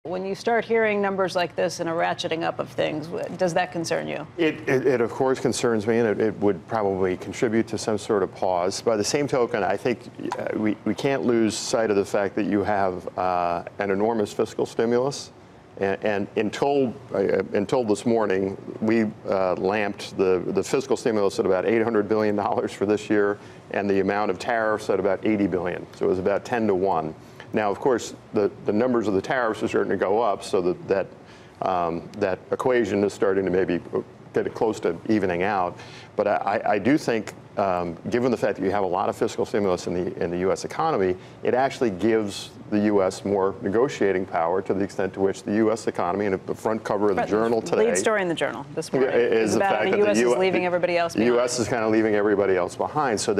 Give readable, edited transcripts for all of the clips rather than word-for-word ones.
When you start hearing numbers like this and a ratcheting up of things, does that concern you? It of course concerns me, and it would probably contribute to some sort of pause. By the same token, I think we can't lose sight of the fact that you have an enormous fiscal stimulus. And until this morning, we lamped the fiscal stimulus at about $800 billion for this year, and the amount of tariffs at about $80 billion. So it was about 10 to 1. Now, of course, the numbers of the tariffs are starting to go up, so that equation is starting to maybe get close to evening out. But I do think, given the fact that you have a lot of fiscal stimulus in the U.S. economy, it actually gives the U.S. more negotiating power to the extent to which the U.S. economy, and the front cover of the Journal today. Lead story in the Journal this morning is the fact that the U.S. is leaving everybody else behind. The U.S. is kind of leaving everybody else behind. So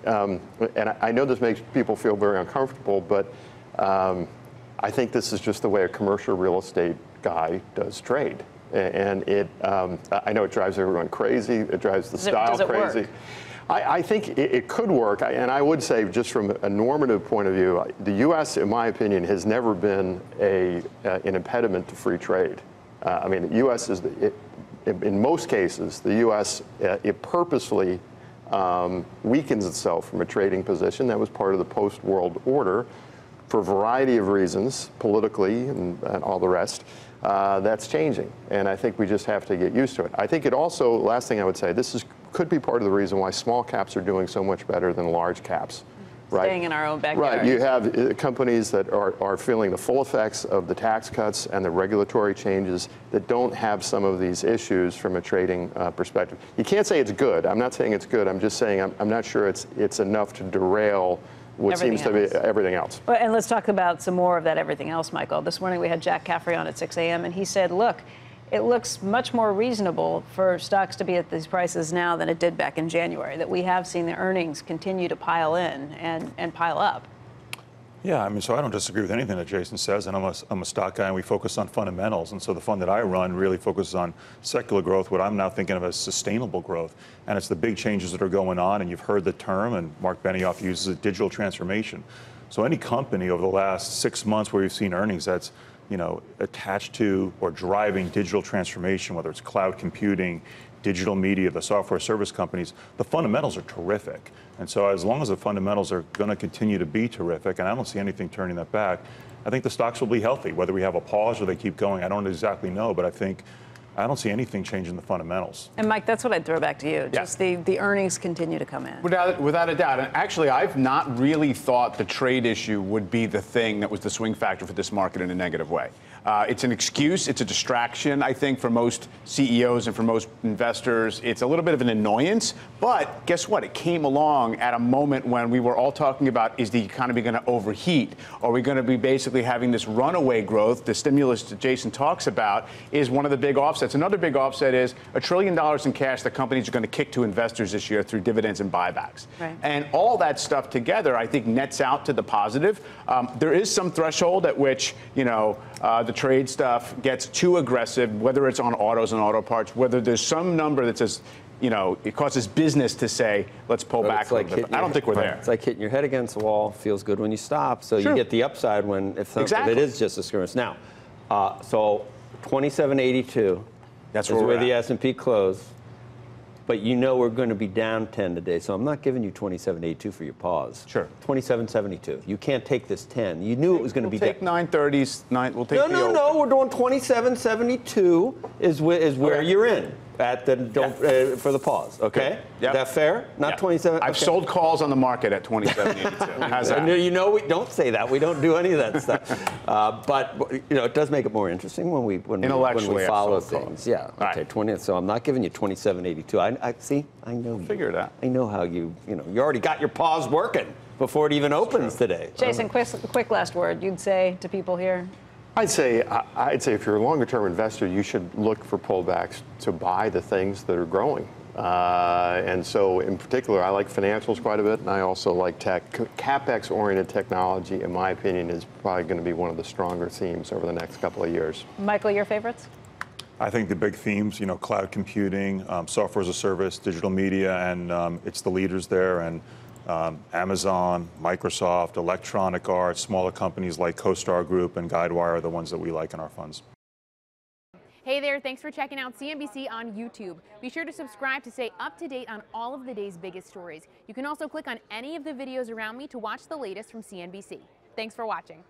and I know this makes people feel very uncomfortable, but I think this is just the way a commercial real estate guy does trade. And I know it drives everyone crazy. It drives the style crazy. Work? I think it could work. And I would say, just from a normative point of view, the U.S., in my opinion, has never been an impediment to free trade. I mean, the U.S. in most cases, the U.S. It purposefully weakens itself from a trading position. That was part of the post-world order for a variety of reasons, politically and all the rest. That's changing, and I think we just have to get used to it. I think it also, last thing I would say, could be part of the reason why small caps are doing so much better than large caps. Right? Staying in our own backyard. Right. You have companies that are feeling the full effects of the tax cuts and the regulatory changes that don't have some of these issues from a trading perspective. You can't say it's good. I'm not saying it's good. I'm just saying I'm not sure it's enough to derail what seems to be everything else. Well, and let's talk about some more of that everything else, Michael. This morning we had Jack Caffrey on at 6 a.m. and he said, look, it looks much more reasonable for stocks to be at these prices now than it did back in January, that we have seen the earnings continue to pile in and pile up. Yeah, I mean, so I don't disagree with anything that Jason says, and I'm a stock guy, and we focus on fundamentals. And so the fund that I run really focuses on secular growth, what I'm now thinking of as sustainable growth. And it's the big changes that are going on, and you've heard the term, and Mark Benioff uses it, digital transformation. So any company over the last 6 months where you've seen earnings that's attached to or driving digital transformation, whether it's cloud computing, digital media, the software service companies, the fundamentals are terrific. And so as long as the fundamentals are going to continue to be terrific, and I don't see anything turning that back, I think the stocks will be healthy. Whether we have a pause or they keep going, I don't exactly know, but I don't see anything changing the fundamentals. And Mike, that's what I'd throw back to you. Yeah. Just the earnings continue to come in. Without a doubt. And actually, I've not really thought the trade issue would be the thing that was the swing factor for this market in a negative way. It's an excuse. It's a distraction, I think, for most CEOs and for most investors. It's a little bit of an annoyance. But guess what? It came along at a moment when we were all talking about, is the economy going to overheat? Are we going to be basically having this runaway growth? The stimulus that Jason talks about is one of the big offsets. Another big offset is $1 trillion in cash that companies are going to kick to investors this year through dividends and buybacks. Right. And all that stuff together, I think, nets out to the positive. There is some threshold at which, the trade stuff gets too aggressive, whether it's on autos and auto parts, whether there's some number that says, it causes business to say, let's pull back a little bit. I don't think we're there. It's like hitting your head against the wall. Feels good when you stop. So you get the upside if it is just a skirmish. Now, so 2782. That's where the S&P closed. But we're going to be down 10 today, so I'm not giving you 2782 for your pause. Sure. 2772. You can't take this 10. You knew it was going to be down. We'll take 930s. We'll take No. We're doing 2772 is where you're in at the for the pause. Okay. Yep. Is that fair? Not 27. I've sold calls on the market at 2782. How's that? We don't say that. We don't do any of that stuff. But it does make it more interesting when we follow things. Yeah. Okay. 20. So I'm not giving you 2782. I see. I know. Figure it out. I know how you already got your pause working before it even opens today. Jason, quick last word you'd say to people here. I'd say if you're a longer-term investor, you should look for pullbacks to buy the things that are growing. And so, in particular, I like financials quite a bit, and I also like tech. CapEx-oriented technology, in my opinion, is probably going to be one of the stronger themes over the next couple of years. Michael, your favorites? I think the big themes, cloud computing, software as a service, digital media, and it's the leaders there. And Amazon, Microsoft, Electronic Arts, smaller companies like CoStar Group and Guidewire are the ones that we like in our funds. Hey there, thanks for checking out CNBC on YouTube. Be sure to subscribe to stay up to date on all of the day's biggest stories. You can also click on any of the videos around me to watch the latest from CNBC. Thanks for watching.